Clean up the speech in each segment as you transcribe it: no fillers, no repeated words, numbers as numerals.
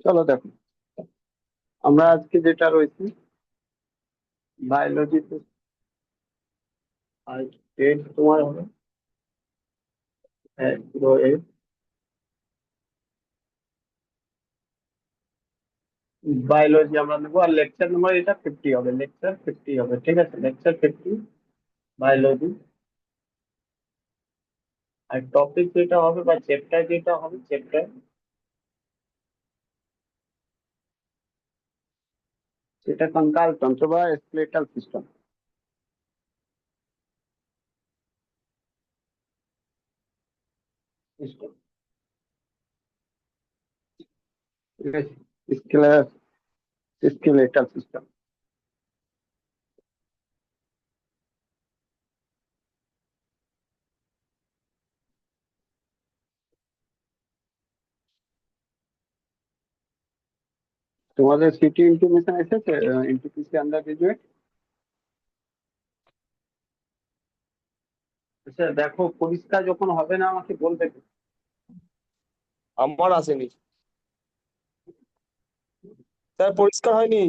চলো দেখো, আমরা আজকে যেটা রয়েছে বায়োলজিতে, আর ডেট তোমার হবে 08। বায়োলজি আমরা নেবো, আর লেকচার নাম্বার এটা 50 হবে, লেকচার 50 হবে, ঠিক আছে, লেকচার 50 বায়োলজি। আর টপিক যেটা হবে বা চ্যাপ্টার যেটা হবে, চ্যাপ্টার সেটা কঙ্কাল তন্ত্র বা স্কেলেটাল সিস্টেম। সিস্টেম, ঠিক আছে, স্কেলেটাল সিস্টেম। তোমাদের সিটি ইনফরমেশন এসেছে, এনটিপিসি আন্ডার গ্রাজুয়েট। আচ্ছা দেখো, পরিষ্কার যখন হবে না আমাকে বলবে। আমার আসেনি স্যার, পরিষ্কার হয়নি।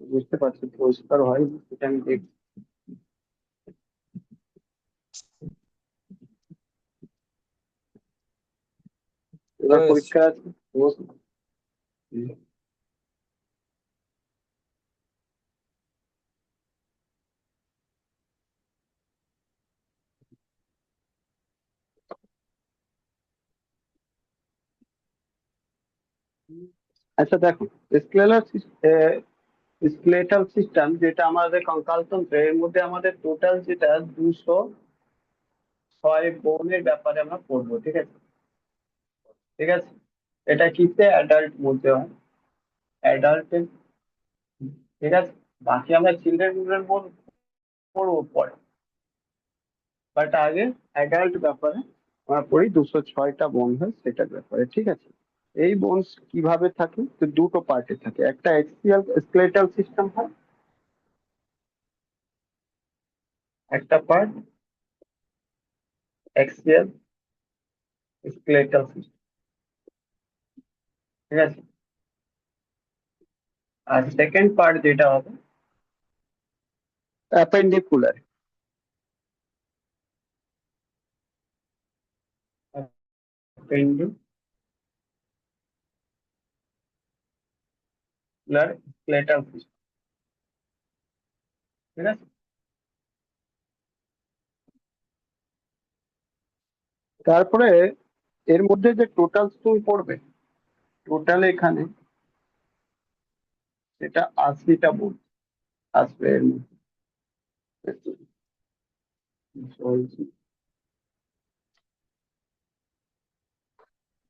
বুঝতে পারছি, পরিষ্কার হয় সেটা আমি দেখছি। এবার বেশ। পরিষ্কার আছে? হুম। আচ্ছা দেখো, স্কেলার স্কেলেটাল সিস্টেম যেটা আমাদের কঙ্কাল তন্ত্র, এর মধ্যে আমাদের টোটাল যেটা 206 বোনের ব্যাপারে আমরা পড়বো, ঠিক আছে, ঠিক আছে। এটা কিসে অ্যাডাল্ট বলতে হয়, অ্যাডাল্ট, ঠিক আছে। বাকি আমরা চিলড্রেন বোন পড়বো পরে, বাট আগে অ্যাডাল্ট ব্যাপারে আমরা পড়ি। 206টা বোন হয় সেটার ব্যাপারে, ঠিক আছে। এই বোনস কিভাবে থাকে, তো দুটো পার্টে থাকে, একটা এক্সিয়াল স্কেলেটাল সিস্টেম হয়, একটা পার্ট এক্সিয়াল স্কেলেটাল সিস্টেম, ঠিক আছে। আর সেকেন্ড পার্ট যেটা হবে অ্যাপেন্ডিকুলার, অ্যাপেন্ডিকুলার স্কেলেটাল সিস্টেম, ঠিক আছে। তারপরে এর মধ্যে যে টোটাল তুমি পড়বে, টোটাল এখানে সেটা 80টা বোন আসবে এর মধ্যে।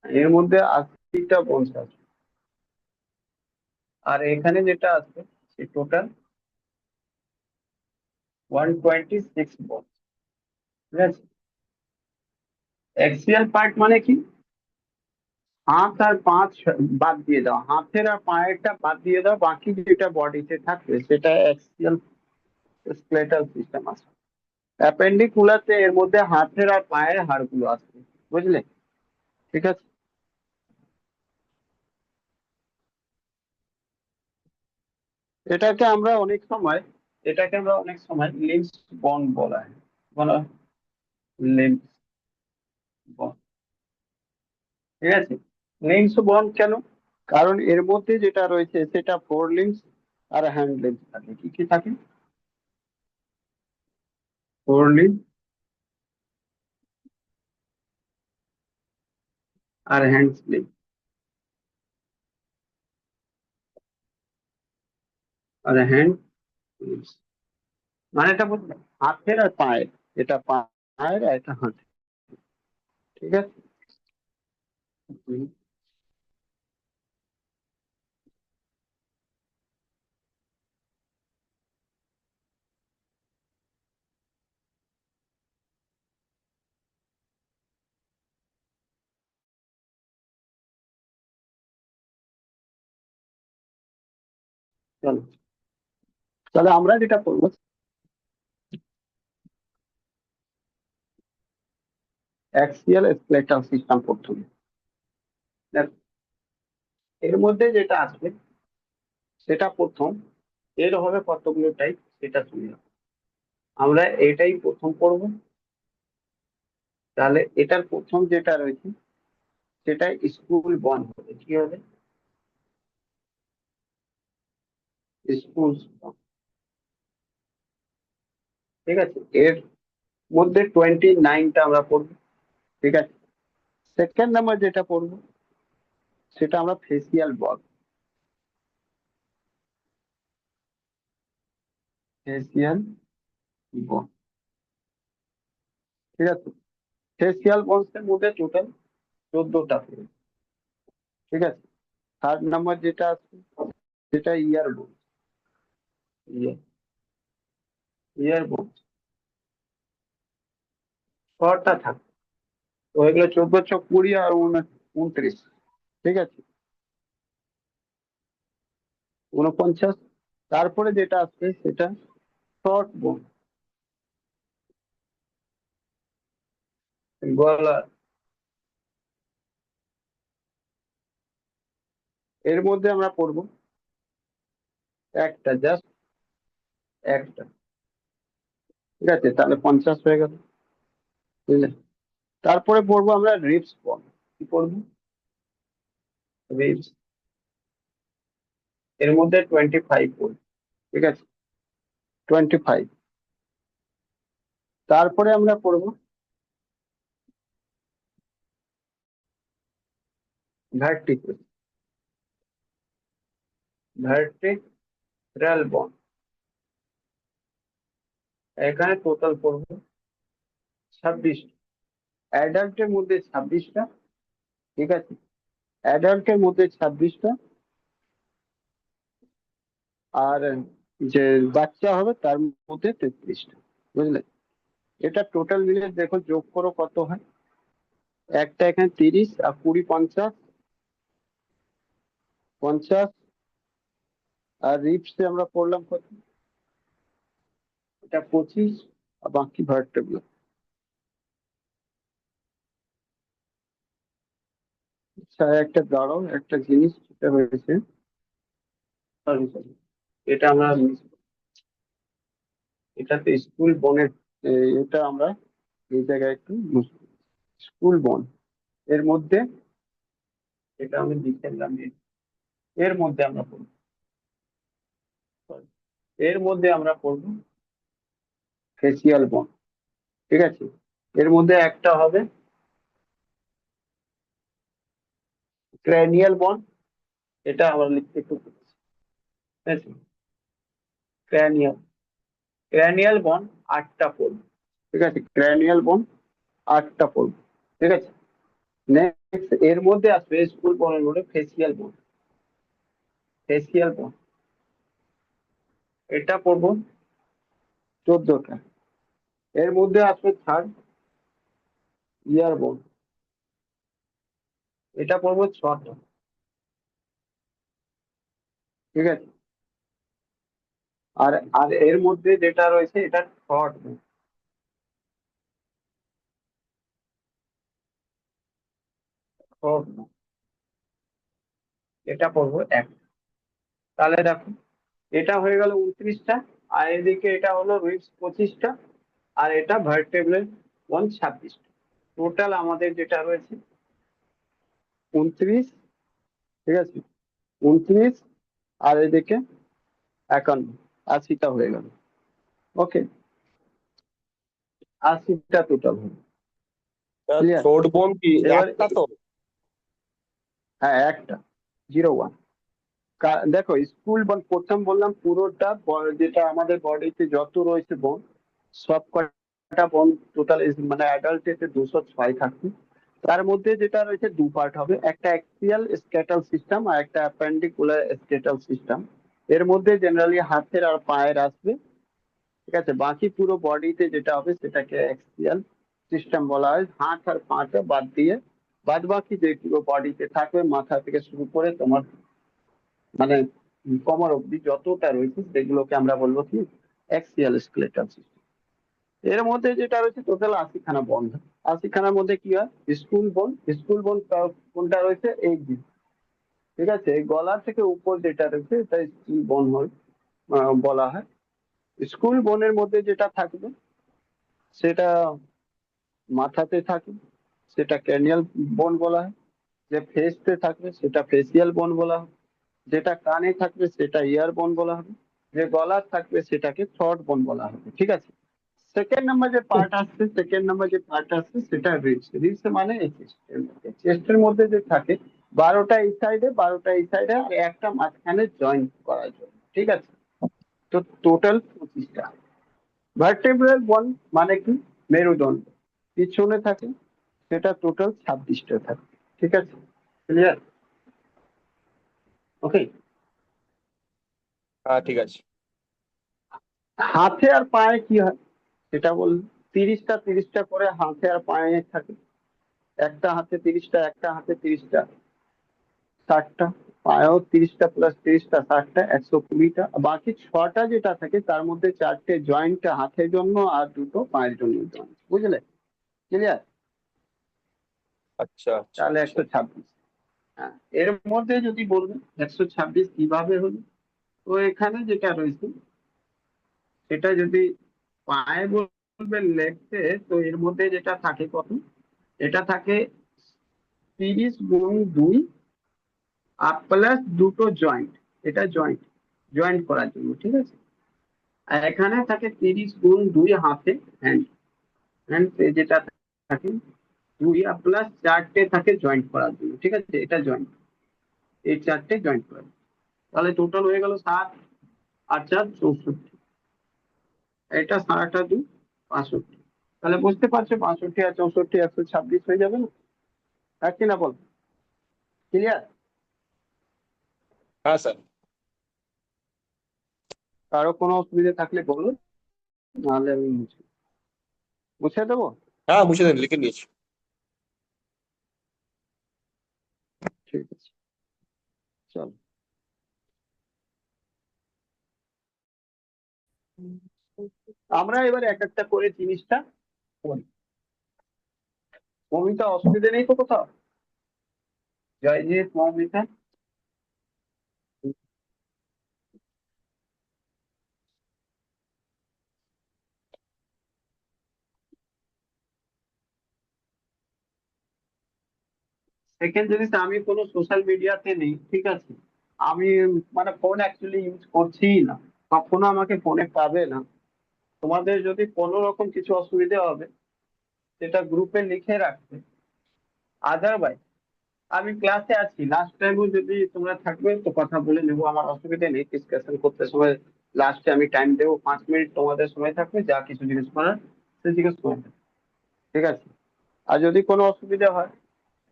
এর মধ্যে 80টা বোন আসবে, আর এখানে যেটা আসবে সে টোটাল 126 বোন, ঠিক আছে। এক্সিয়াল পার্ট মানে কি, হাত আর পাঁচ বাদ দিয়ে দাও, হাতের আর পায়েরটা বাদ দিয়ে দাও, বাকি যেটা বডিতে থাকবে সেটা অ্যাক্সিয়াল স্কেলেটাল সিস্টেম আছে। অ্যাপেন্ডিকুলাতে এর মধ্যে হাতের আর পায়ের হাড়গুলো আসবে, বুঝলে, ঠিক আছে। এটাকে আমরা অনেক সময় এটাকে আমরা অনেক সময় লিম্স বন বলা হয়, বলা লিম্স বন, ঠিক আছে। লিম্স বন কেন, কারণ এর মধ্যে যেটা রয়েছে সেটা ফোর লিম্স আর হ্যান্ড লিম্স থাকে। কি কি থাকে, ফোর লিম্স আর হ্যান্ড লিম্স, আর হ্যান্ড লিম্স মানে এটা বুঝলে হাতের আর পায়ের, এটা পায়ের আর এটা হাতের, ঠিক আছে। হুম, চলো, তাহলে আমরা যেটা করবো, অ্যাক্সিয়াল স্কেলেটাল সিস্টেম প্রথমে। দেখো, এর মধ্যে যেটা আসবে সেটা প্রথম, এর হবে কতগুলো টাইপ সেটা শুনে নাও। আমরা এটাই প্রথম পড়বো। তাহলে এটার প্রথম যেটা রয়েছে সেটা স্কুল বন হবে। কি হবে? স্কুল। ঠিক আছে, এর মধ্যে 29টা আমরা পড়বো। ঠিক আছে, সেকেন্ড নাম্বার যেটা পড়বো সেটা আমরা ফেসিয়াল বন। ফেসিয়াল বন। ঠিক আছে, ফেসিয়াল বনস এর মধ্যে টোটাল 14টা পড়বে। ঠিক আছে, থার্ড নাম্বার যেটা আছে সেটা ইয়ার বোন। ইয়ার বোন ছটা থাকে। তো এগুলো 14, 20 আর 29। ঠিক আছে, 49। তারপরে যেটা আসবে সেটা শর্ট বোন, গলা। এর মধ্যে আমরা পড়বো একটা, জাস্ট একটা। ঠিক আছে, তাহলে 50 হয়ে গেল। বুঝলে? তারপরে পড়বো আমরা রিপস বোন। কি পড়বো? রিপস। এর মধ্যে 25 পড়বে। ঠিক আছে, 25। তারপরে আমরা পড়বো ভার্টিক্যাল, ভার্টিব্রাল বন। এখানে টোটাল পড়বো 26। অ্যাডাল্টের মধ্যে 26টা। ঠিক আছে, অ্যাডাল্টের মধ্যে 26টা। আর যে বাচ্চা হবে তার মধ্যে 33টা। বুঝলে? এটা টোটাল মিলে দেখো, যোগ করো কত হয়। একটা এখানে 30 আর 20, 50। 50। আর রিপসে আমরা পড়লাম কত? এটা 25। আর বাকি ভার্টেব্রা। আচ্ছা, একটা দাঁড়াও, একটা জিনিস যেটা হয়েছে। সরি সরি, এটা আমরা এটাতে স্কুল বনের, এটা আমরা এই জায়গায় একটু স্কুল বন এর মধ্যে, এটা আমি লিখে নিলাম। এর মধ্যে আমরা পড়বো, sorry, এর মধ্যে আমরা পড়বো ফেসিয়াল বন। ঠিক আছে, এর মধ্যে একটা হবে ক্র্যানিয়াল বন। এটা আমরা লিখতে একটু, ঠিক আছে, ক্র্যানিয়াল। ক্র্যানিয়াল বন 8টা পড়বে। ঠিক আছে, ক্র্যানিয়াল বন 8টা পড়বে। ঠিক আছে, নেক্সট এর মধ্যে আসবে স্কুল বনের মধ্যে ফেসিয়াল বন। ফেসিয়াল বন এটা পড়বো 14টা। এর মধ্যে আসবে থার্ড ইয়ার বোন। এটা পড়বো 6টা। ঠিক আছে, আর আর এর মধ্যে যেটা রয়েছে এটা থর্ড বোন। থর্ড বোন এটা পড়বো এক। তাহলে দেখো, এটা হয়ে গেল 29টা। আর এদিকে এটা হলো রিবস 25টা। আর এটা ভার্টেব্রাল বোন 26টা। টোটাল আমাদের যেটা রয়েছে 29। ঠিক আছে, 29 আর এদিকে 51, 80টা হয়ে গেল। ওকে, 80টা টোটাল হলো। ক্লিয়ার? থ্রোট বোন কি এবার একটা তো? হ্যাঁ, একটা, 01। দেখো, স্কুল বন প্রথম বললাম পুরোটা যেটা আমাদের বডিতে যত রয়েছে বোন, সব কটা বোন টোটাল, মানে অ্যাডাল্ট এতে 206 থাকবে। তার মধ্যে যেটা রয়েছে দু পার্ট হবে, একটা অ্যাক্সিয়াল স্কেটাল সিস্টেম আর একটা অ্যাপেন্ডিকুলার স্কেটাল সিস্টেম। এর মধ্যে জেনারেলি হাতের আর পায়ের আসবে। ঠিক আছে, বাকি পুরো বডিতে যেটা হবে সেটাকে অ্যাক্সিয়াল সিস্টেম বলা হয়। হাত আর পাটা বাদ দিয়ে বাদ বাকি যে পুরো বডিতে থাকবে, মাথা থেকে শুরু করে তোমার মানে কোমর অব্দি যতটা রয়েছে সেগুলোকে আমরা বলবো কি অ্যাক্সিয়াল স্কেলেটাল সিস্টেম। এর মধ্যে যেটা রয়েছে টোটাল 80 খানা বন্ড। 80 খানার মধ্যে কি হয়, স্কুল বন্ড, স্কুল বন্ড কোনটা রয়েছে, এই যে, ঠিক আছে, এই গলা থেকে উপর যেটা রয়েছে এটা স্কুল বন্ড বলা হয়। স্কুল বনের মধ্যে যেটা থাকবে সেটা মাথাতে থাকে, সেটা ক্র্যানিয়াল বোন বলা হয়। যে ফেসতে থাকবে সেটা ফেসিয়াল বোন বলা হয়। যেটা কানে থাকবে সেটা ইয়ার বোন বলা হবে। যে গলার থাকবে সেটাকে থ্রোট বোন বলা হবে, ঠিক আছে। সেকেন্ড নাম্বার যে পার্ট আসছে সেটা রিবস। রিবস মানে এই চেস্টের মধ্যে যে থাকে 12টা এই সাইডে, 12টা এই সাইডে, আর একটা মাঝখানে জয়েন করার জন্য, ঠিক আছে। তো টোটাল 25টা। ভার্টেব্রাল বোন মানে কি, মেরুদণ্ড পিছনে থাকে, সেটা টোটাল 26টা থাকে, ঠিক আছে। ক্লিয়ার? ওকে। হ্যাঁ ঠিক আছে। হাতে আর পায়ে কি হয় সেটা বল। 30টা 30টা করে হাতে আর পায়ে থাকে। একটা হাতে 30টা, একটা হাতে 30টা, 60টা। পায়েও 30টা প্লাস 30টা, 60টা, 120টা। বাকি 6টা যেটা থাকে তার মধ্যে 4টে জয়েন্ট হাতের জন্য আর দুটো পায়ের জন্য জয়েন্ট, বুঝলে? ক্লিয়ার? আচ্ছা আচ্ছা তাহলে আচ্ছা। 126। হ্যাঁ, এর মধ্যে যদি বলবেন 126 কিভাবে হলো, তো এখানে যেটা রয়েছে সেটা যদি পায়ে বলবেন লেগসে, তো এর মধ্যে যেটা থাকে কত, এটা থাকে 30 গুণ 2 আর প্লাস দুটো জয়েন্ট। এটা জয়েন্ট, জয়েন্ট করার জন্য, ঠিক আছে। আর এখানে থাকে 30 গুণ 2 হাতে, হ্যান্ড, হ্যান্ড যেটা থাকে 2 আর প্লাস 4টে থাকে জয়েন্ট করার জন্য, ঠিক আছে। এটা জয়েন্ট, এই 4টে জয়েন্ট করার জন্য। তাহলে টোটাল হয়ে গেল 7 আর 4 64। এটা 7 আর 2 65। তাহলে বুঝতে পারছো 65 আর 64 126 হয়ে যাবে না? হ্যাঁ কি না বল? ক্লিয়ার? হ্যাঁ স্যার। কারো কোনো অসুবিধা থাকলে বলো, নাহলে আমি মুছে দেবো। হ্যাঁ মুছে দেন, লিখে নিয়েছি। ঠিক আছে, চলো। আমরা এবার এক একটা করে জিনিসটা করি। মমিতা, অসুবিধা নেই তো কোথাও? জয়জিৎ, মৌমিতা। সেকেন্ড জিনিস, আমি কোনো সোশ্যাল মিডিয়াতে নেই, ঠিক আছে। আমি মানে ফোন অ্যাকচুয়ালি ইউজ করছিই না, কখনো আমাকে ফোনে পাবে না। তোমাদের যদি কোনো রকম কিছু অসুবিধা হবে সেটা গ্রুপে লিখে রাখবে। আদারওয়াইজ আমি ক্লাসে আছি, লাস্ট টাইমও যদি তোমরা থাকবে তো কথা বলে নেবো, আমার অসুবিধা নেই। ডিসকাশন করতে সময় লাস্টে আমি টাইম দেবো, 5 মিনিট তোমাদের সময় থাকবে, যা কিছু জিজ্ঞেস করার সে জিজ্ঞেস করবে, ঠিক আছে। আর যদি কোনো অসুবিধা হয়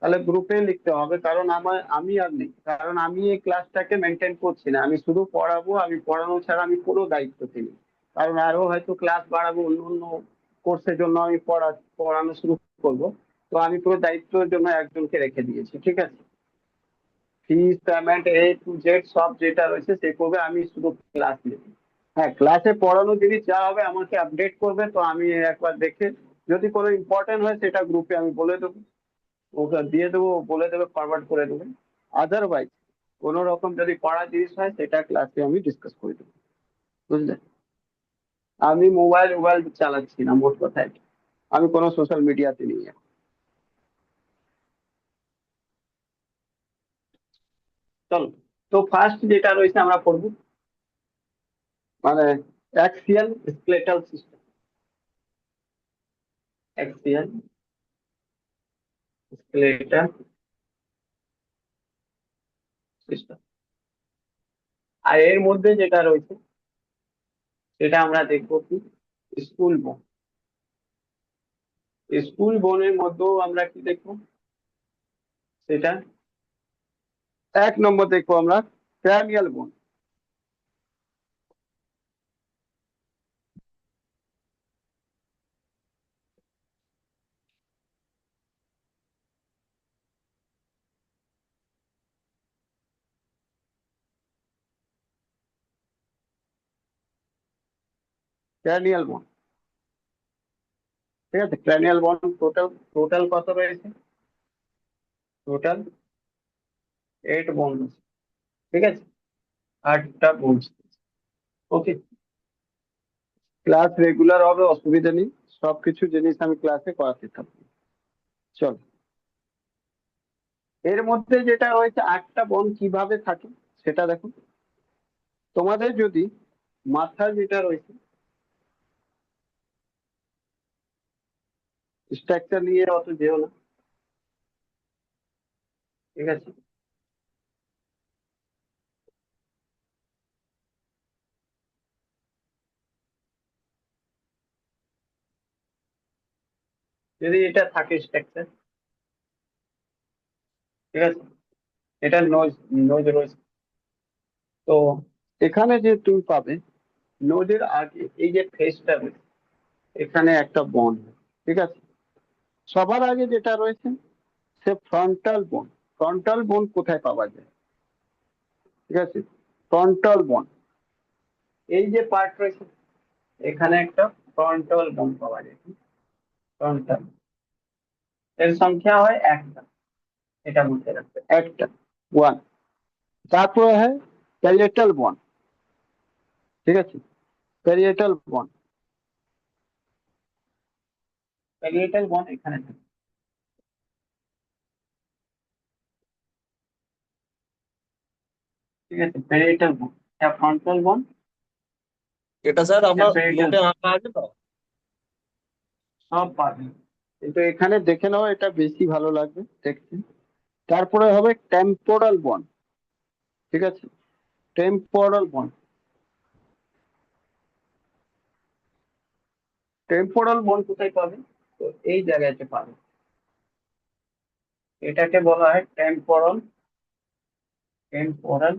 তাহলে গ্রুপে লিখতে হবে, কারণ আমি আর নেই, কারণ আমি এই ক্লাসটাকে মেনটেন করছি না। আমি শুধু পড়াবো, আমি পড়ানো ছাড়া আমি কোনো দায়িত্ব নেই। কারণ আরো হয়তো ক্লাস বাড়াবো, অন্য অন্য কোর্সের জন্য আমি পড়ানো শুরু করব। তো আমি পুরো দায়িত্বের জন্য একজনকে রেখে দিয়েছি, ঠিক আছে। Fees payment A to Z সব যেটা রয়েছে সে করবে, আমি শুধু ক্লাস নেব। হ্যাঁ, ক্লাসে পড়ানো জিনিস যা হবে আমাকে আপডেট করবে, তো আমি একবার দেখে যদি কোনো ইম্পর্টেন্ট হয় সেটা গ্রুপে আমি বলে দেবো, ওকে দিয়ে দেবো, বলে দেবে, ফরওয়ার্ড করে দেবে। আদারওয়াইজ কোনো রকম যদি পড়ার জিনিস হয় সেটা ক্লাসে আমি ডিসকাস করে দেবো, বুঝলে? আমি মোবাইল মোবাইল চালাচ্ছি না, মোট কথা এটা। আমি কোনো সোশ্যাল মিডিয়াতে নেই এখন। চলো, তো ফার্স্ট যেটা রয়েছে আমরা পড়বো, মানে axial skeletal system. Axial skeletal system. আর এর মধ্যে যেটা রয়েছে সেটা আমরা দেখবো কি, স্কুল বোন। স্কুল বোনের মধ্যেও আমরা কি দেখবো, সেটা 1 নম্বর দেখবো আমরা ক্র্যানিয়াল বোন। ক্র্যানিয়াল বোন ঠিক আছে, ক্র্যানিয়াল বন টোটাল টোটাল কত রয়েছে? টোটাল 8 বন আছে। ঠিক আছে, 8টা বন। ওকে, ক্লাস রেগুলার হবে, অসুবিধা নেই, সবকিছু জিনিস আমি ক্লাসে করাতে থাকবো। চল, এর মধ্যে যেটা রয়েছে 8টা বন কিভাবে থাকে সেটা দেখো। তোমাদের যদি মাথা যেটা রয়েছে, স্ট্রাকচার নিয়ে অত যেও না, ঠিক আছে। যদি এটা থাকে স্ট্রাকচার, ঠিক আছে, এটা নোজ, নোজ রয়েছে। তো এখানে যে তুমি পাবে নোজের আগে এই যে ফেসটা রয়েছে, এখানে একটা বন, ঠিক আছে। সবার আগে যেটা রয়েছে সে ফ্রন্টাল বোন। ফ্রন্টাল বোন কোথায় পাওয়া যায়? ঠিক আছে, ফ্রন্টাল বোন, এই যে পার্ট রয়েছে, এখানে একটা ফ্রন্টাল বোন পাওয়া যায়। ফ্রন্টাল, এর সংখ্যা হয় একটা, এটা মনে রাখবে, একটা, ওয়ান। তারপরে হয় প্যারিয়েটাল বোন, ঠিক আছে, প্যারিয়েটাল বোন। প্যারিয়েটাল বোন এখানে থাকে, ঠিক আছে, প্যারিয়েটাল বোন। এটা ফ্রন্টাল বোন, এটা স্যার এটা আমার প্যারিয়েটাল, নোটে আঁকা আছে তো? সব পাবে, কিন্তু এখানে দেখে নাও, এটা বেশি ভালো লাগবে দেখতে। তারপরে হবে টেম্পোরাল বন, ঠিক আছে, টেম্পোরাল বন। টেম্পোরাল বন কোথায় পাবে? তো এই জায়গাতে পাবে, এটাকে বলা হয় টেম্পোরাল, টেম্পোরাল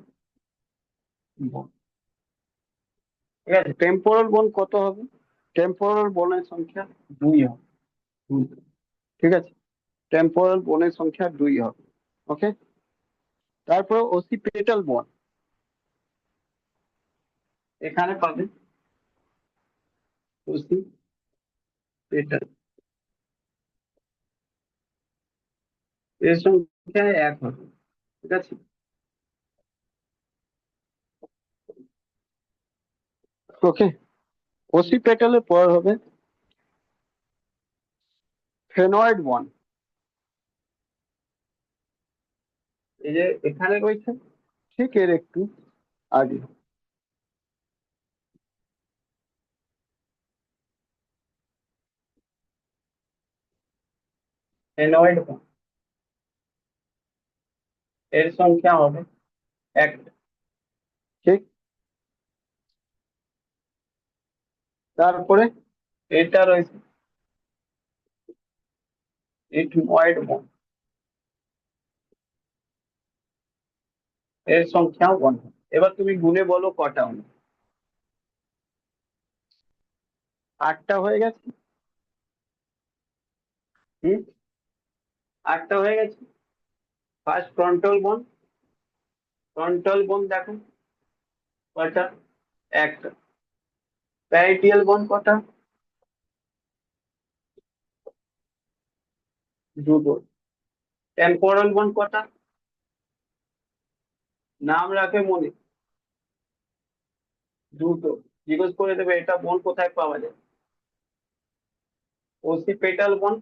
বন। ঠিক আছে, টেম্পোরাল বন কত হবে? টেম্পোরাল বনের সংখ্যা 2 হবে, 2। ঠিক আছে, টেম্পোরাল বনের সংখ্যা 2 হবে। ওকে, তারপরে ওসিপিটাল বন এখানে পাবে, ওসিপিটাল, এর সংখ্যা 1 হবে। ঠিক আছে, ওকে। ওসিপিটালের পর হবে ফেনয়েড বন, এই যে এখানে রয়েছে, ঠিক এর একটু আগে। ফেনয়েড বন, এর সংখ্যা হবে 1। ঠিক, তারপরে এটা রয়েছে ইথময়েড বন, এর সংখ্যা 1। এবার তুমি গুণে বলো কটা হলো। 8টা হয়ে গেছে। হুম, 8টা হয়ে গেছে। ফার্স্ট ফ্রন্টাল বন, ফ্রন্টাল বন দেখো কটা, একটা। প্যারিটিয়াল বন কটা? দুটো। টেম্পোরাল বন কটা? নাম রাখে মনে, দুটো। জিজ্ঞেস করে দেবে এটা বন কোথায় পাওয়া যায়। ওসিপেটাল বন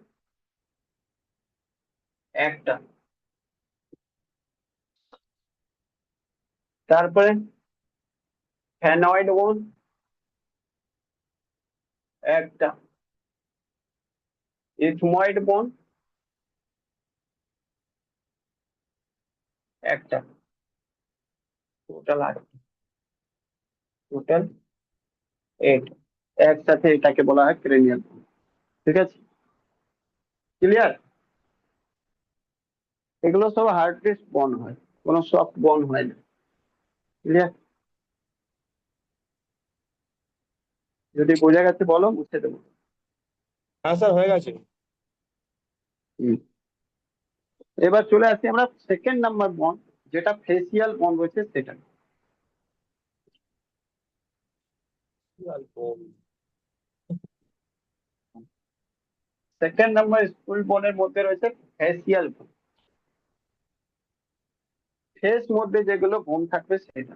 একটা। তারপরে ফ্যানয়েড বন একটা। ইথময়েড বন একটা। Total 8, total 8। একসাথে এটাকে বলা হয় ক্রেনিয়াল বন। ঠিক আছে, ক্লিয়ার? এগুলো সব হার্ড ডিস্ক বন হয়, কোনো সফট বন হয় না। ক্লিয়ার? যদি বোঝা গেছে বলো, মুছে দেবো। হ্যাঁ স্যার, হয়ে গেছে। হুম। এবার চলে আসি আমরা সেকেন্ড নাম্বার বন, যেটা ফেসিয়াল বন রয়েছে সেটা। সেকেন্ড নাম্বার স্কুল বনের মধ্যে রয়েছে ফেসিয়াল বোন। ফেস মধ্যে যেগুলো বোন থাকবে সেটা।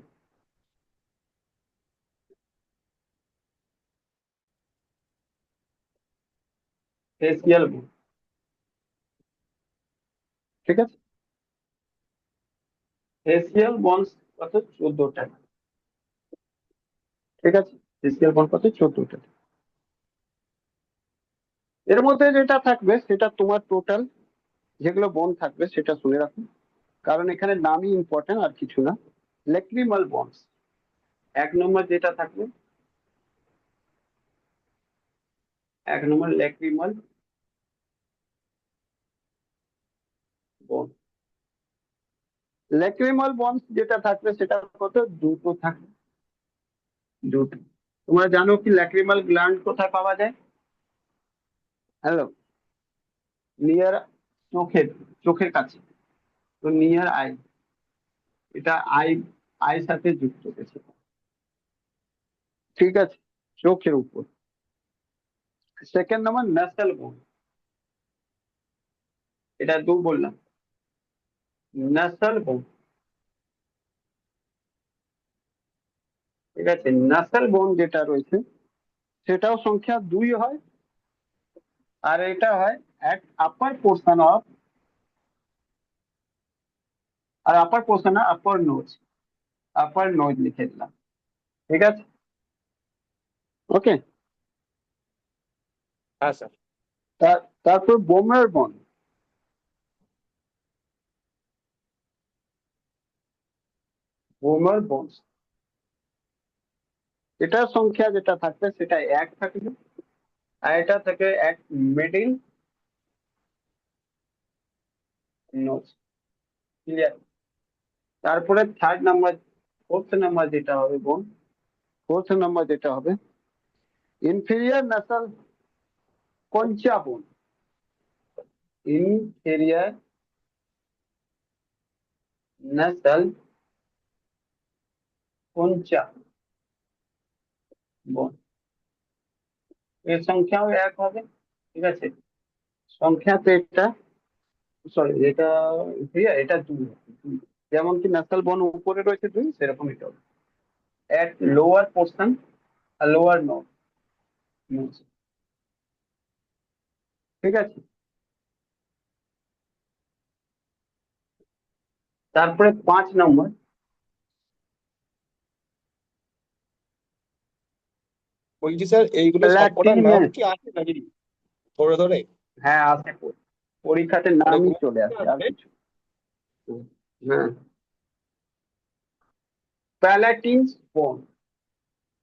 ফেসিয়াল বোন। ঠিক আছে, ফেসিয়াল বনস কত 14টা। ঠিক আছে, ফেসিয়াল বন কত 14টা। এর মধ্যে যেটা থাকবে সেটা তোমার টোটাল যেগুলো বন থাকবে সেটা শুনে রাখো, কারণ এখানে নামই ইম্পর্টেন্ট আর কিছু না। ল্যাক্রিমাল বনস 1 নম্বর যেটা থাকবে, 1 নম্বর ল্যাক্রিমাল বন। ল্যাক্রিমাল বনস যেটা থাকবে সেটা কত, দুটো থাকবে, দুটো। তোমরা জানো কি ল্যাক্রিমাল গ্ল্যান্ড কোথায় পাওয়া যায়? হ্যালো, নিয়ার চোখের, চোখের কাছে, তো নিয়ার আই, এটা আই, আই সাথে যুক্ত রয়েছে। ঠিক আছে, চোখের উপর। সেকেন্ড নাম্বার ন্যাসাল বোন, এটা বললাম, ন্যাসাল বোন। ঠিক আছে, ন্যাসাল বোন যেটা রয়েছে সেটাও সংখ্যা 2 হয়, আর এটা হয় অ্যাট আপার পোর্শন অফ, আর upper portion upper nose, upper nose লিখে দিলাম। ঠিক আছে, ওকে। হ্যাঁ স্যার। তারপর বোমার বন। বোমার বন, এটার সংখ্যা যেটা থাকবে সেটা 1 থাকবে, আর এটা থেকে এক মিডিল নোজ। ক্লিয়ার? তারপরে থার্ড নাম্বার, ফোর্থ নাম্বার যেটা হবে বোন, ফোর্থ নাম্বার যেটা হবে ইনফেরিয়ার নাসাল কঞ্চা বোন। ইনফেরিয়ার নাসাল কঞ্চা বোন, এর সংখ্যাও 1 হবে। ঠিক আছে, সংখ্যাতে এটা, সরি এটা inferior, এটা 2। যেমন কি নাসাল বোন উপরে রয়েছে 2, সেরকম এটা হবে এট লোয়ার পোর্শন আর লোয়ার নোড। ঠিক আছে, তারপরে 5 নম্বর, বলছি স্যার এইগুলো সবকটার নাম প্লাটিনেস। কি আছে নাকি ধরে ধরে? হ্যাঁ আসে, পরীক্ষাতে মানে নামই কোনো চলে আসে আর আছে? কিছু। হ্যাঁ, প্যালাটিন বোন।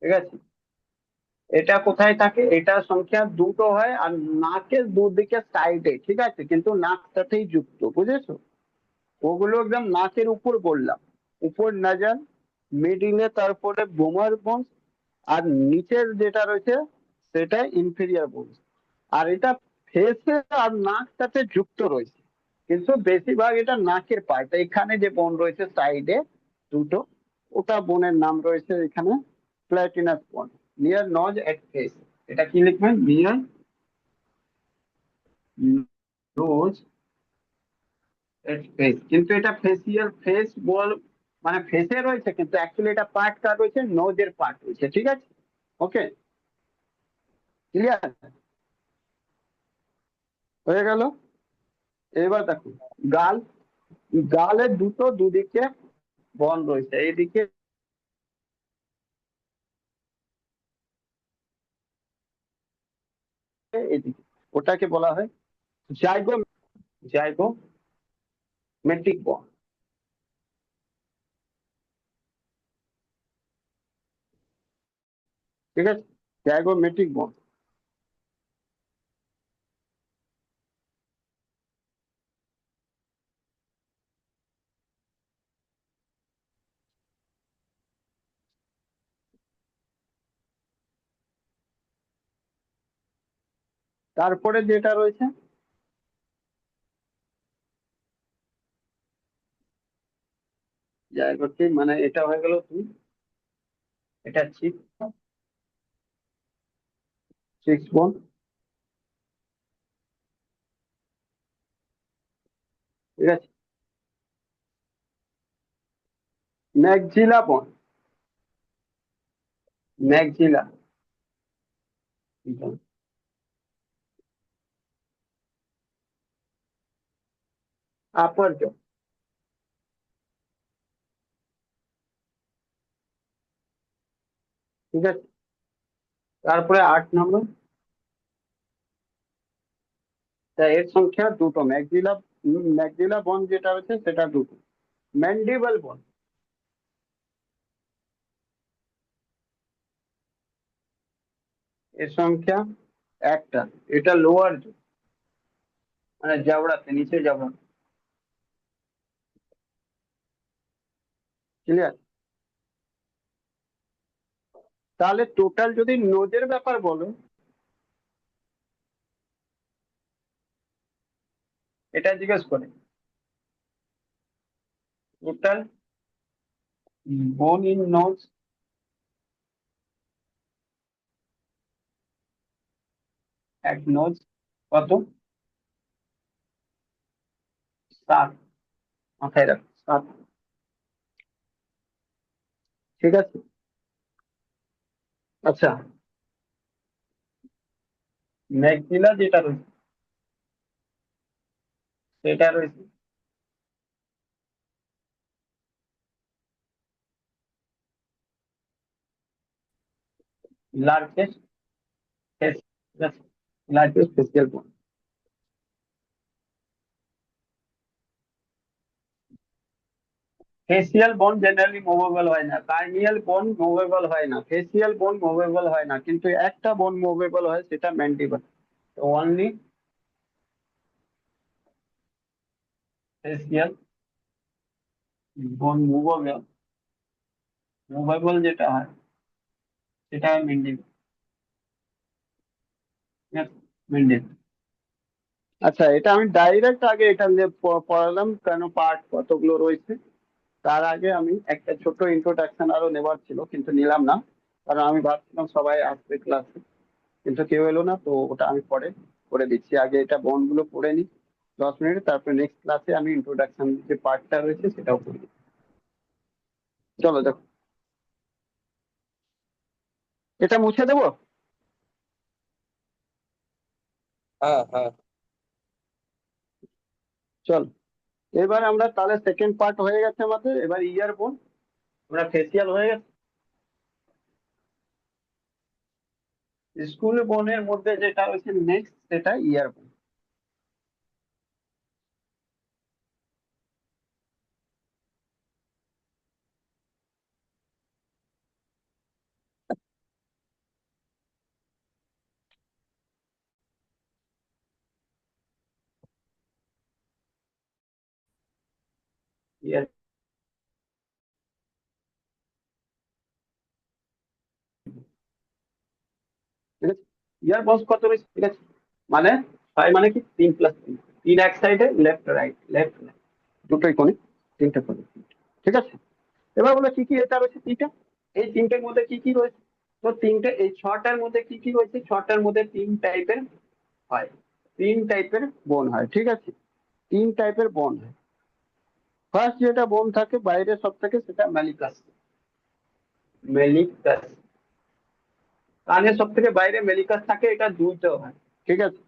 ঠিক আছে, এটা কোথায় থাকে, এটা সংখ্যা 2 হয় আর নাকের দুদিকে সাইডে। ঠিক আছে, কিন্তু নাক সাথেই যুক্ত, বুঝেছো? ওগুলো একদম নাকের উপর বললাম, উপর নাজাল, মিডিলে তারপরে বোমার বোন, আর নিচের যেটা রয়েছে সেটা ইনফেরিয়ার বোন। আর এটা ফেসে আর নাক সাথে যুক্ত রয়েছে, কিন্তু বেশিরভাগ এটা নাকের পার্ট। এখানে যে বোন রয়েছে সাইডে দুটো, ওটা বোনের নাম রয়েছে এখানে প্লাটিনাস বোন, নিয়ার নজ এট ফেস। এটা কি লিখবেন, নিয়ার নোজ এট ফেস। কিন্তু এটা ফেসিয়াল ফেস বল, মানে ফেসে রয়েছে, কিন্তু অ্যাকচুয়ালি এটা পার্ট কার রয়েছে, নোজের পার্ট রয়েছে। ঠিক আছে, ওকে, ক্লিয়ার হয়ে গেল। এবার দেখো গাল, গালের দুদিকে বন রয়েছে, এইদিকে এদিকে, ওটাকে বলা হয় জাইগো, জাইগোমেট্রিক বন। ঠিক আছে, জাইগোমেট্রিক বন। তারপরে যেটা রয়েছে জাইগোটিক, মানে এটা হয়ে গেল 2, এটা 6, 6 বন। ঠিক আছে। ম্যাক্সিলা বোন, ম্যাক্সিলা আপার জ, ঠিক আছে। তারপরে 8 নম্বর, তা এর সংখ্যা দুটো, ম্যাক্সিলা, ম্যাক্সিলা বোন যেটা হচ্ছে সেটা দুটো। ম্যান্ডিবল বোন, এর সংখ্যা একটা, এটা লোয়ার জ, মানে জাবড়াতে, নিচে জাবড়া। ক্লিয়ার? তাহলে টোটাল যদি নোজের ব্যাপার বলো, এটা জিজ্ঞেস করে টোটাল বোন ইন নোজ এক নোজ কত? 7, মাথায় রাখ 7। ঠিক আছে। আচ্ছা, ম্যাক্সিলা যেটা রয়েছে সেটা রয়েছে লার্জেস্ট ফেস, ঠিক আছে, লার্জেস্ট ফেসিয়াল বোন। ফেসিয়াল বোন জেনারেলি মুভেবল হয় না, কার্নিয়াল বোন মুভেবল হয় না, ফেসিয়াল বোন মুভেবল হয় না, কিন্তু একটা বোন মুভেবল হয়, সেটা ম্যান্ডিবল। অনলি ফেসিয়াল বোন মুভেবল, মুভেবল যেটা হয় সেটা ম্যান্ডিবল, ঠিক আছে, ম্যান্ডিবল। আচ্ছা, এটা আমি ডাইরেক্ট আগে এটা নিয়ে পড়ালাম কেন, পার্ট কতগুলো রয়েছে। তার আগে আমি একটা ছোট ইন্ট্রোডাকশন আরো নেবার ছিল, কিন্তু নিলাম না, কারণ আমি ভাবছিলাম সবাই আসবে ক্লাসে, কিন্তু কেউ এলো না, তো ওটা আমি পরে করে দিচ্ছি। আগে এটা বন্ড গুলো পড়ে নি 10 মিনিট, তারপরে নেক্সট ক্লাসে আমি ইন্ট্রোডাকশন যে পার্টটা রয়েছে সেটাও পড়ি। চলো দেখো, এটা মুছে দেবো। হ্যাঁ হ্যাঁ। চল, এবার আমরা তাহলে সেকেন্ড পার্ট হয়ে গেছে আমাদের, এবার ইয়ার বোন, আমরা ফেসিয়াল হয়ে গেছে। স্কুল বোনের মধ্যে যেটা হচ্ছে নেক্সট, সেটা ইয়ার বোন। ইয়ার, ঠিক আছে। ইয়ার বোন কত রয়েছে, ঠিক আছে, মানে 5 মানে কি 3 + 3, 3 এক সাইডে, লেফট রাইট লেফট রাইট, দুটোই কোণে, তিনটে কোণে, ঠিক আছে। এবার বলে কি কি এটা রয়েছে 3টা, এই 3টের মধ্যে কি কি রয়েছে, তো 3টে, এই 6টার মধ্যে কি কি রয়েছে, 6টার মধ্যে 3 টাইপের হয়, 3 টাইপের বোন হয়, ঠিক আছে, 3 টাইপের বোন হয়। ফার্স্ট যেটা বোন থাকে বাইরে সব থেকে, সেটা ম্যালিকাস, মেলিকাস, কানের সব থেকে বাইরে মেলিকাস থাকে, এটা দুইটা হয়, ঠিক আছে।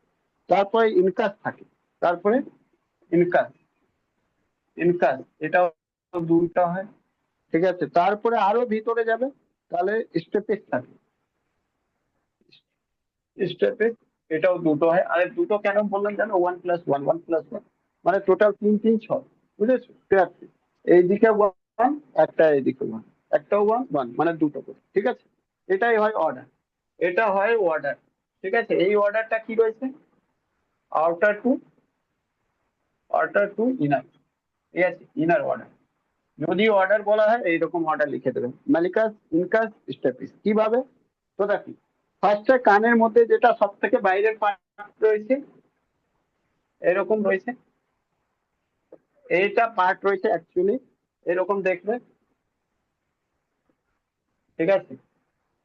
তারপরে ইনকাস থাকে, তারপরে ইনকাস, ইনকাস এটাও দুইটা হয়, ঠিক আছে। তারপরে আরো ভিতরে যাবে, তাহলে স্টেপিস থাকে, স্টেপিস, এটাও দুটো হয়। আর দুটো কেন বললাম জানো, 1+1, 1+1, মানে টোটাল 3 3 6, বুঝেছো? ঠিক আছে, এইদিকে 1, একটা এইদিকে 1, একটাও 1 1, মানে দুটো করে, ঠিক আছে। এটাই হয় অর্ডার, এটা হয় অর্ডার, ঠিক আছে। এই অর্ডারটা কি রয়েছে, outer to, outer to inner, ঠিক আছে, ইনার অর্ডার। যদি অর্ডার বলা হয় এইরকম অর্ডার লিখে দেবেন, মালিকাস, ইনকাস, স্টেপিস। কিভাবে, তো দেখি, ফার্স্টে কানের মধ্যে যেটা সব থেকে বাইরের পার্ট রয়েছে, এরকম রয়েছে, এইটা পার্ট রয়েছে অ্যাকচুয়ালি এরকম দেখবে, ঠিক আছে।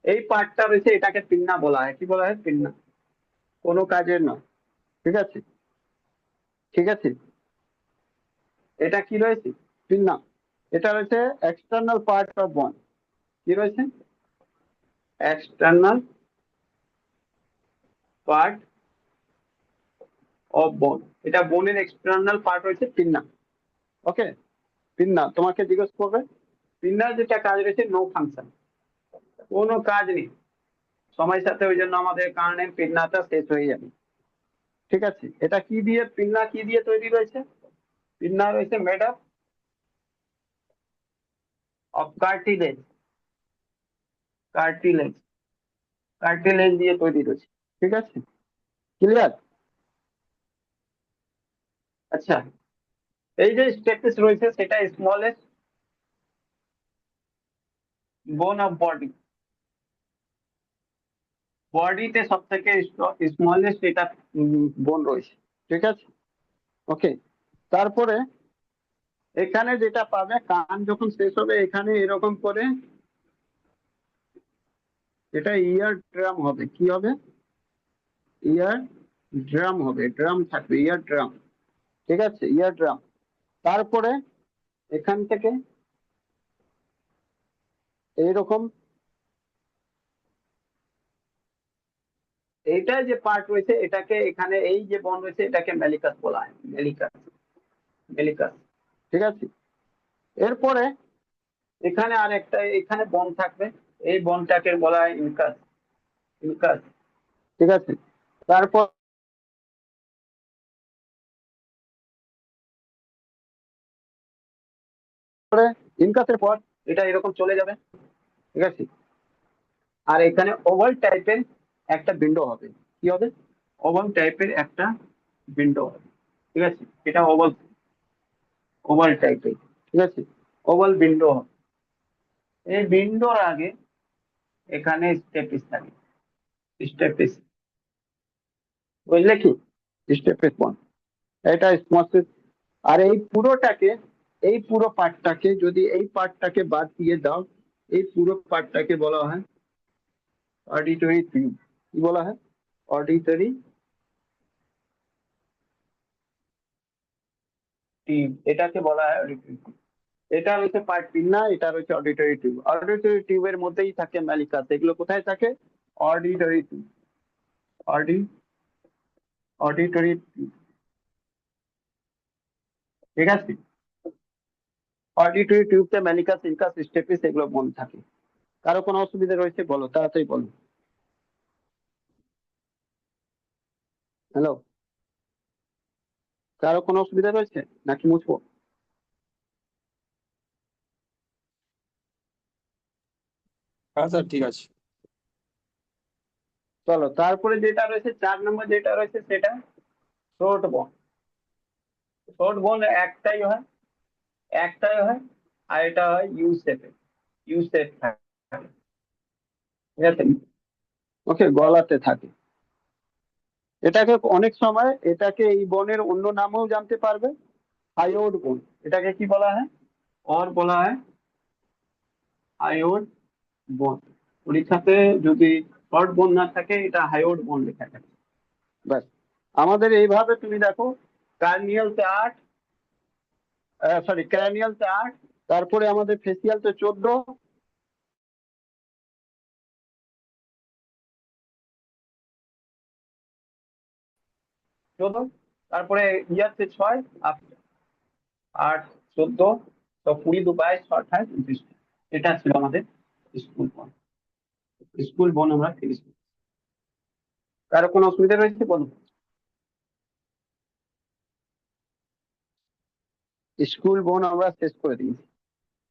এই পার্টটা রয়েছে, এটাকে পিন্না বলা হয়, কি বলা হয়, পিন্না, কোনো কাজের নয়, ঠিক আছে, ঠিক আছে। এটা কি রয়েছে? পিন্না। এটা রয়েছে এক্সটার্নাল পার্ট অফ বন। কি রয়েছে? এক্সটার্নাল পার্ট অফ বোন। এটা বোনের এক্সটার্নাল পার্ট রয়েছে পিন্না। ওকে, পিন্না তোমাকে জিজ্ঞেস করবে পিন্নার যেটা কাজ রয়েছে নো ফাংশন, কোনো কাজ নেই। সময়ের সাথে ওই জন্য আমাদের কারণে পিন্নাটা শেষ হয়ে যাবে। ঠিক আছে, এটা কি দিয়ে, পিন্না কি দিয়ে তৈরি রয়েছে? পিন্না রয়েছে made up of cartilage. Cartilage, cartilage দিয়ে তৈরি রয়েছে। ঠিক আছে, ক্লিয়ার? আচ্ছা, এই যে স্টেপিস রয়েছে সেটা স্মলেস্ট বোন অফ বডি। বডিতে সব থেকে স্মলেস্ট এটা বোন রয়েছে। ঠিক আছে, ওকে। তারপরে এখানে যেটা পাবে, কান যখন শেষ হবে এখানে এরকম করে এটা ইয়ার ড্রাম হবে। কি হবে? ইয়ার ড্রাম হবে, ড্রাম থাকবে, ইয়ার ড্রাম। ঠিক আছে, ইয়ার ড্রাম। তারপরে এখান থেকে এইরকম এইটা যে পার্ট রয়েছে এটাকে, এখানে এই যে বন রয়েছে এটাকে মেলিকাস বলা হয়, মেলিকাস, মেলিকাস। ঠিক আছে, এরপরে এখানে আর একটা এখানে বন থাকবে, এই বনটাকে বলা হয় ইনকাস, ইনকাস। ঠিক আছে, তারপর ইনকাসের পর এটা এরকম চলে যাবে। ঠিক আছে, আর এখানে ওভাল টাইপের একটা উইন্ডো হবে। কি হবে? ওভাল টাইপের একটা উইন্ডো হবে। ঠিক আছে, এটা ওভাল, ওভাল টাইপের। ঠিক আছে, ওভাল উইন্ডো হবে। এই উইন্ডোর আগে এখানে স্টেপিস থাকে, স্টেপিস, বুঝলে কি? স্টেপিস বন, এটা স্মসিস। আর এই পুরোটাকে, এই পুরো পার্টটাকে যদি এই পার্টটাকে বাদ দিয়ে দাও, এই পুরো পার্টটাকে বলা হয় অডিটরি টিউব। কি বলা হয়? অডিটরি টিউব, এটাকে বলা হয় অডিটরি টিউব। এটা হচ্ছে পার্ট তিন না, এটা হচ্ছে অডিটরি টিউব। অডিটরি টিউবের মধ্যেই থাকে ম্যালিকাস। এগুলো কোথায় থাকে? Auditory tube, Audi auditory tube. ঠিক আছে, অডিটরি টিউবতে ম্যালিকাস, ইনকাস, স্টেপিস এগুলো বন্ধ থাকে। কারো কোনো অসুবিধা রয়েছে? বলো, তাড়াতাড়ি বলো। হ্যালো, কারো কোনো অসুবিধা রয়েছে নাকি মুছবো? হ্যাঁ স্যার, ঠিক আছে। চলো, তারপরে যেটা রয়েছে 4 নম্বর যেটা রয়েছে সেটা শর্ট বন। শর্ট বন একটাই হয়, একটাই হয়, আর এটা হয় ইউ শেপে, ইউ শেপ থাকে। ঠিক আছে, ওকে, গলাতে থাকে। এটাকে অনেক সময় এটাকে এই বনের অন্য নামেও জানতে পারবে, হাইওড বন। এটাকে কি বলা হয়? অর বলা হয় হাইওড বন। পরীক্ষাতে যদি শর্ট বন না থাকে এটা হাইওড বন লেখা থাকে। ব্যাস, আমাদের এইভাবে তুমি দেখো, কার্নিয়ালতে 8, সরি ক্র্যানিয়ালতে 8, তারপরে আমাদের ফেসিয়ালতে 14, 14, তারপরে ইয়ারতে 6, 8, 14, তো 20, 2, 22, 28, 29। এটা ছিল আমাদের স্কুল বন। স্কুল বন আমরা ফিনিশ। কারো কোনো অসুবিধা রয়েছে? বলুন। স্কুল বন আমরা শেষ করে দিয়েছি।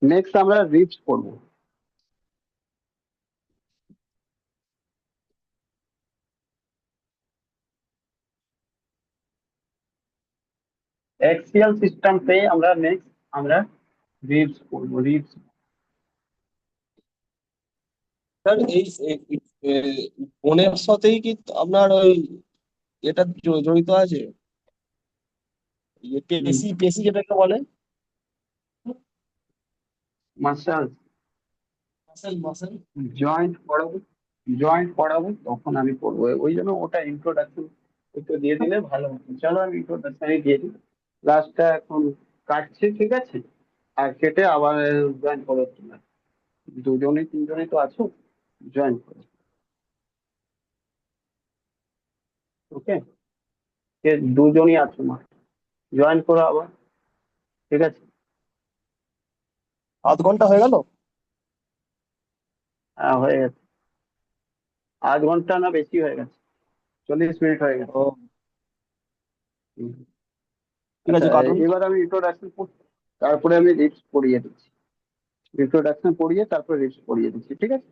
নেক্সট আমরা রিবস পড়বো। এক্সিয়াল সিস্টেম পেয়ে আমরা নেক্সট আমরা রিবস পড়বো, রিবস। স্যার ফোনের সাথেই কি আপনার ওই এটা জড়িত আছে? পেশি পেশি যেটাকে বলে, মাসাল, মাসেল মাসেল। জয়েন্ট পড়াবো, জয়েন্ট পড়াবো তখন আমি পড়বো। ওই জন্য ওটা ইন্ট্রোডাকশন একটু দিয়ে দিলে ভালো হতো। চলো আমি ইন্ট্রোডাকশনই দিয়ে দিই। ক্লাসটা এখন কাটছি, ঠিক আছে? আর কেটে আবার জয়েন করো তোমরা, দুজনে তিনজনে তো আছো, জয়েন করো। ওকে, দুজনই আছো মা, জয়েন করো আবার, ঠিক আছে? আধ ঘন্টা হয়ে গেল। হ্যাঁ, হয়ে গেছে। 8 ঘন্টা না, বেশি হয়ে গেছে, 40 মিনিট হয়ে গেছে। ও, হুম। ঠিক আচ্ছা, আছে কাটুন। এবার আমি ইন্ট্রোডাকশন, তারপরে আমি রিপস পড়িয়ে দিচ্ছি। ইন্ট্রোডাকশন পড়িয়ে তারপরে রিপস পড়িয়ে দিচ্ছি, ঠিক আছে?